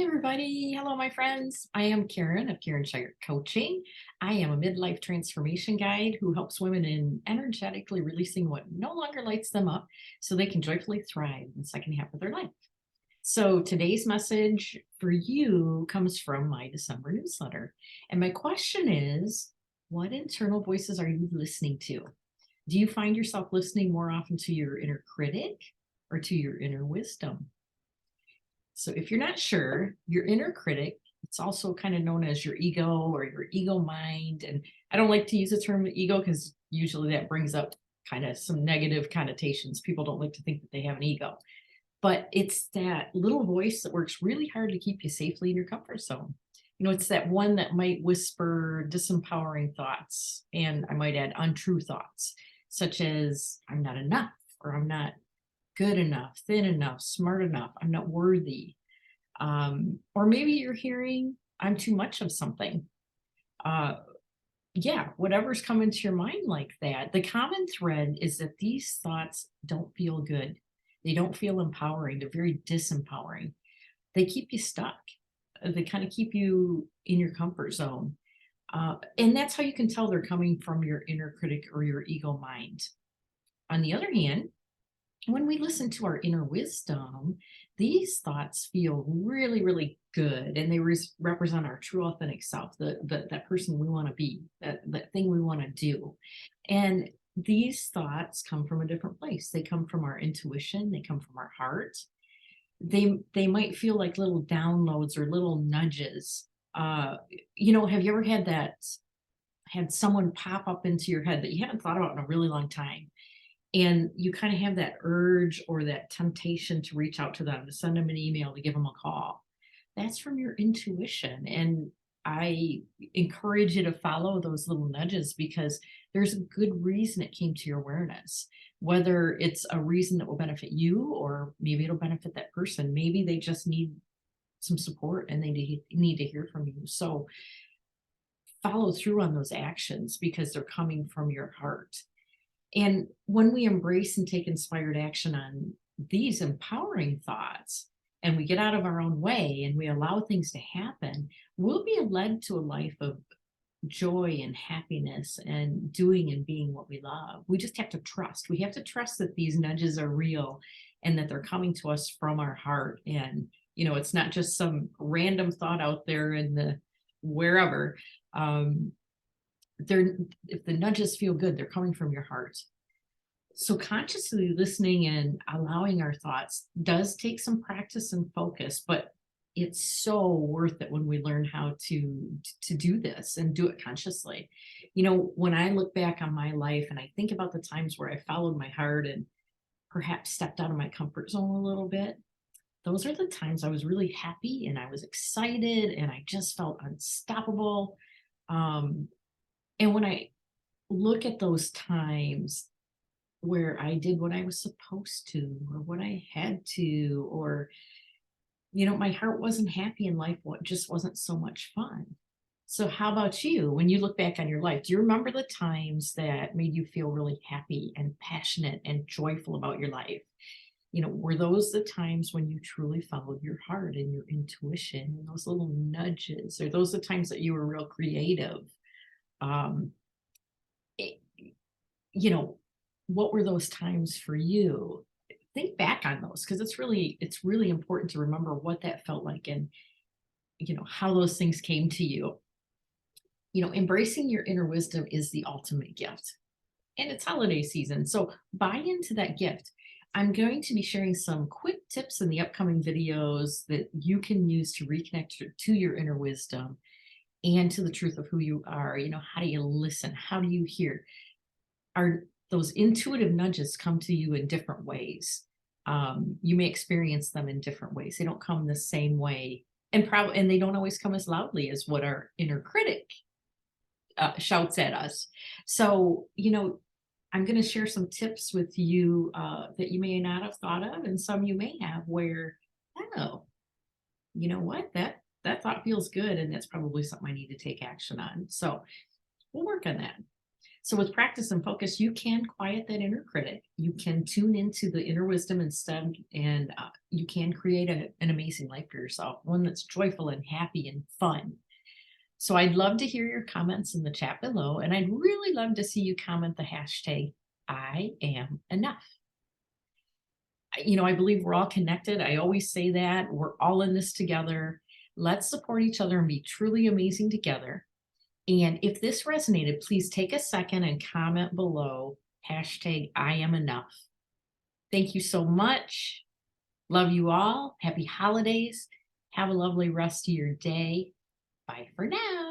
everybody. Hello, my friends. I am Karen of Shier Coaching. I am a midlife transformation guide who helps women in energetically releasing what no longer lights them up so they can joyfully thrive in the second half of their life. So today's message for you comes from my December newsletter. And my question is, what internal voices are you listening to? Do you find yourself listening more often to your inner critic or to your inner wisdom? So if you're not sure, your inner critic, it's also kind of known as your ego or your ego mind. And I don't like to use the term ego because usually that brings up kind of some negative connotations. People don't like to think that they have an ego, but it's that little voice that works really hard to keep you safely in your comfort zone. It's that one that might whisper disempowering thoughts, and I might add untrue thoughts, such as I'm not enough, or I'm not good enough, thin enough, smart enough, I'm not worthy. Or maybe you're hearing I'm too much of something. Uh, yeah, whatever's coming to your mind like that. The common thread is that these thoughts don't feel good. They don't feel empowering. They're very disempowering. They keep you stuck. They kind of keep you in your comfort zone. And that's how you can tell they're coming from your inner critic or your ego mind. On the other hand, when we listen to our inner wisdom, these thoughts feel really, really good, and they represent our true authentic self, that person we want to be, that thing we want to do. And these thoughts come from a different place. They come from our intuition. They come from our heart. They might feel like little downloads or little nudges. Have you ever had someone pop up into your head that you haven't thought about in a really long time? And you kind of have that urge or that temptation to reach out to them, to send them an email, to give them a call. That's from your intuition. And I encourage you to follow those little nudges because there's a good reason it came to your awareness. Whether it's a reason that will benefit you, or maybe it'll benefit that person. Maybe they just need some support and they need to hear from you. So follow through on those actions because they're coming from your heart. And when we embrace and take inspired action on these empowering thoughts, and we get out of our own way and we allow things to happen, we'll be led to a life of joy and happiness and doing and being what we love. We just have to trust. We have to trust that these nudges are real and that they're coming to us from our heart. And, it's not just some random thought out there in the wherever. If the nudges feel good, they're coming from your heart. So consciously listening and allowing our thoughts does take some practice and focus, but it's so worth it when we learn how to do this and do it consciously. When I look back on my life and I think about the times where I followed my heart and perhaps stepped out of my comfort zone a little bit, those are the times I was really happy and I was excited and I just felt unstoppable. And when I look at those times where I did what I was supposed to, or what I had to, or, my heart wasn't happy and life just wasn't so much fun. So how about you? When you look back on your life, do you remember the times that made you feel really happy and passionate and joyful about your life? Were those the times when you truly followed your heart and your intuition and those little nudges? Or those the times that you were real creative? um it- what were those times for you? Think back on those because it's really important to remember what that felt like, and how those things came to you. Embracing your inner wisdom is the ultimate gift, and it's holiday season, so buy into that gift. I'm going to be sharing some quick tips in the upcoming videos that you can use to reconnect to your inner wisdom and to the truth of who you are. How do you listen? How do you hear? Are those intuitive nudges come to you in different ways? You may experience them in different ways. They don't come the same way, and they don't always come as loudly as what our inner critic shouts at us. So, I'm going to share some tips with you that you may not have thought of, and some you may have where, oh, you know what, that thought feels good, and that's probably something I need to take action on. So we'll work on that. So, with practice and focus, you can quiet that inner critic. You can tune into the inner wisdom instead, and you can create an amazing life for yourself, one that's joyful and happy and fun. So, I'd love to hear your comments in the chat below, and I'd really love to see you comment the hashtag I am enough. I believe we're all connected. I always say that we're all in this together. Let's support each other and be truly amazing together. And if this resonated, please take a second and comment below hashtag I am enough. Thank you so much. Love you all. Happy holidays. Have a lovely rest of your day. Bye for now.